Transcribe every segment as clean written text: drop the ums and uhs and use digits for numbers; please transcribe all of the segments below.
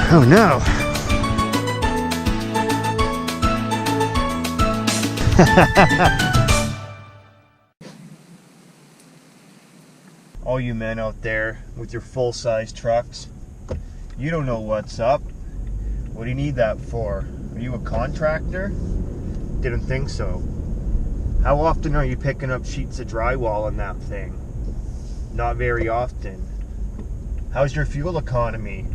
Oh no. All you men out there with your full-size trucks, you don't know what's up. What do you need that for? Are you a contractor? Didn't think so. How often are you picking up sheets of drywall in that thing? Not very often. How's your fuel economy?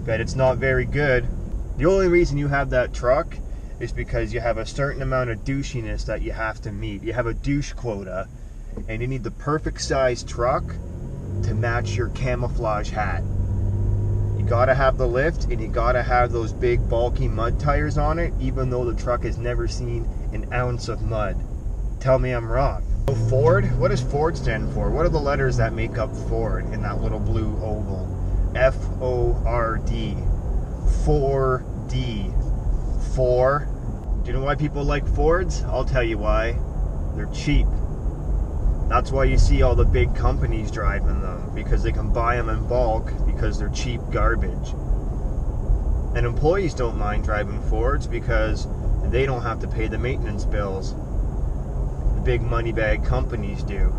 Bet it's not very good. The only reason you have that truck is because you have a certain amount of douchiness that you have to meet. You have a douche quota, and you need the perfect size truck to match your camouflage hat. You gotta have the lift, and you gotta have those big bulky mud tires on it, even though the truck has never seen an ounce of mud. Tell me I'm wrong. So Ford, what does Ford stand for? What are the letters that make up Ford in that little blue oval? F-O-R-D. 4D. 4. Do you know why people like Fords? I'll tell you why. They're cheap. That's why you see all the big companies driving them, because they can buy them in bulk because they're cheap garbage. And employees don't mind driving Fords because they don't have to pay the maintenance bills. The big money bag companies do.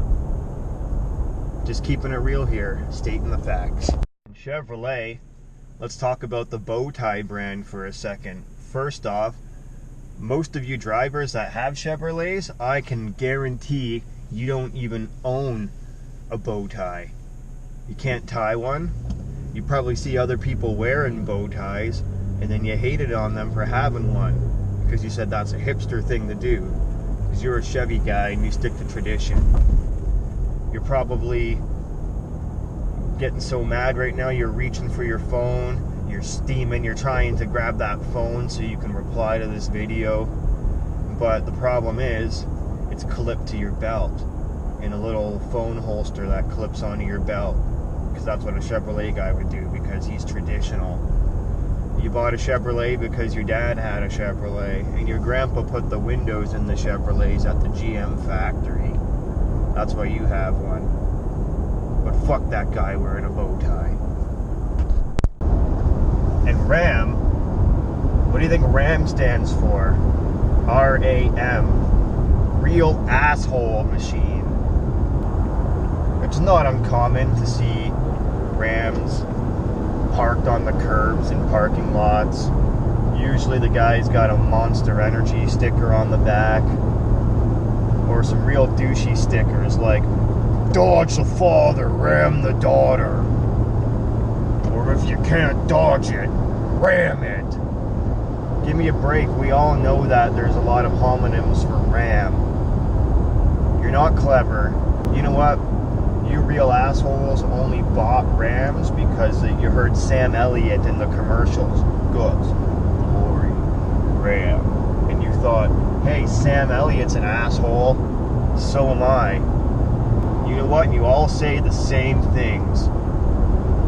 Just keeping it real here, stating the facts. In Chevrolet, let's talk about the bow tie brand for a second. First off, most of you drivers that have Chevrolets, I can guarantee you don't even own a bow tie. You can't tie one. You probably see other people wearing bow ties, and then you hated on them for having one because you said that's a hipster thing to do because you're a Chevy guy and you stick to tradition. You're probably getting so mad right now you're reaching for your phone, you're steaming, you're trying to grab that phone so you can reply to this video, but the problem is it's clipped to your belt in a little phone holster that clips onto your belt, because that's what a Chevrolet guy would do because he's traditional. You bought a Chevrolet because your dad had a Chevrolet and your grandpa put the windows in the Chevrolets at the GM factory. That's why you have one. But fuck that guy wearing a bow tie. And RAM, what do you think RAM stands for? R-A-M. Real asshole machine. It's not uncommon to see Rams parked on the curbs in parking lots. Usually the guy's got a Monster Energy sticker on the back, or some real douchey stickers like "Dodge the father, ram the daughter," or "If you can't dodge it, ram it." Give me a break. We all know that there's a lot of homonyms for ram. You're not clever. You know what? You real assholes only bought Rams because you heard Sam Elliott in the commercials. Goods, glory, Ram. And you thought, hey, Sam Elliott's an asshole. So am I. You know what? You all say the same things.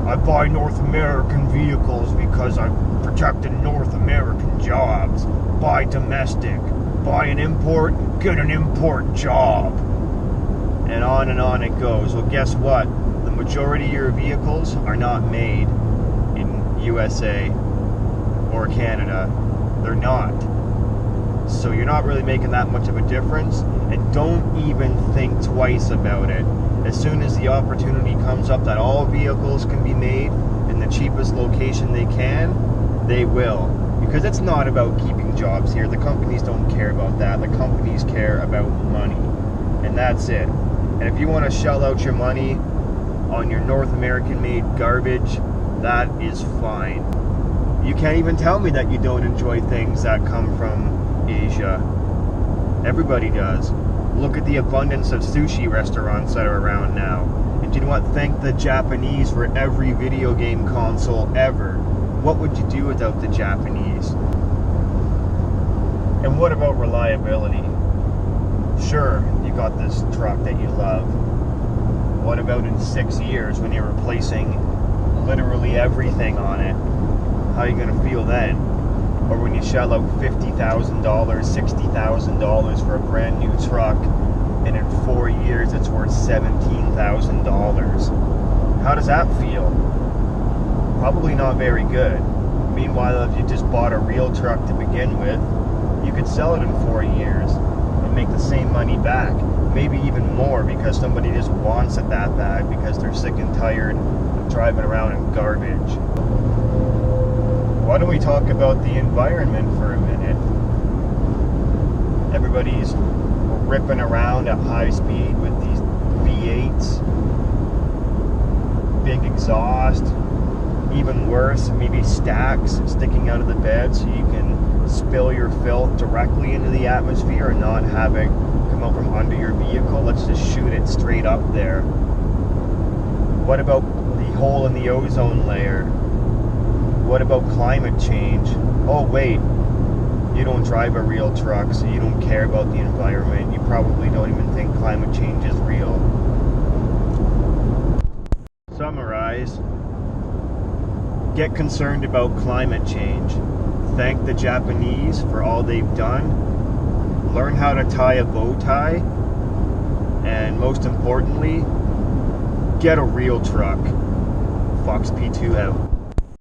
I buy North American vehicles because I'm protecting North American jobs. Buy domestic. Buy an import, get an import job. And on it goes. Well, guess what? The majority of your vehicles are not made in USA or Canada. They're not. So you're not really making that much of a difference, and don't even think twice about it. As soon as the opportunity comes up that all vehicles can be made in the cheapest location they can, they will. Because it's not about keeping jobs here. The companies don't care about that. The companies care about money. And that's it. And if you want to shell out your money on your North American made garbage, that is fine. You can't even tell me that you don't enjoy things that come from Asia. Everybody does. Look at the abundance of sushi restaurants that are around now. And you know what? Thank the Japanese for every video game console ever. What would you do without the Japanese? And what about reliability? Sure, you got this truck that you love. What about in 6 years when you're replacing literally everything on it? How are you going to feel then? Or when you shell out $50,000, $60,000 for a brand new truck, and in 4 years it's worth $17,000. How does that feel? probably not very good. Meanwhile, if you just bought a real truck to begin with, you could sell it in 4 years and make the same money back. Maybe even more, because somebody just wants it that bad because they're sick and tired of driving around in garbage. Why don't we talk about the environment for a minute? Everybody's ripping around at high speed with these V8s, big exhaust, even worse, maybe stacks sticking out of the bed so you can spill your filth directly into the atmosphere and not have it come out from under your vehicle. Let's just shoot it straight up there. What about the hole in the ozone layer? What about climate change? Oh wait, you don't drive a real truck, so you don't care about the environment. You probably don't even think climate change is real. Summarize. Get concerned about climate change. Thank the Japanese for all they've done. Learn how to tie a bow tie. And most importantly, get a real truck. FoxPeaTwo out.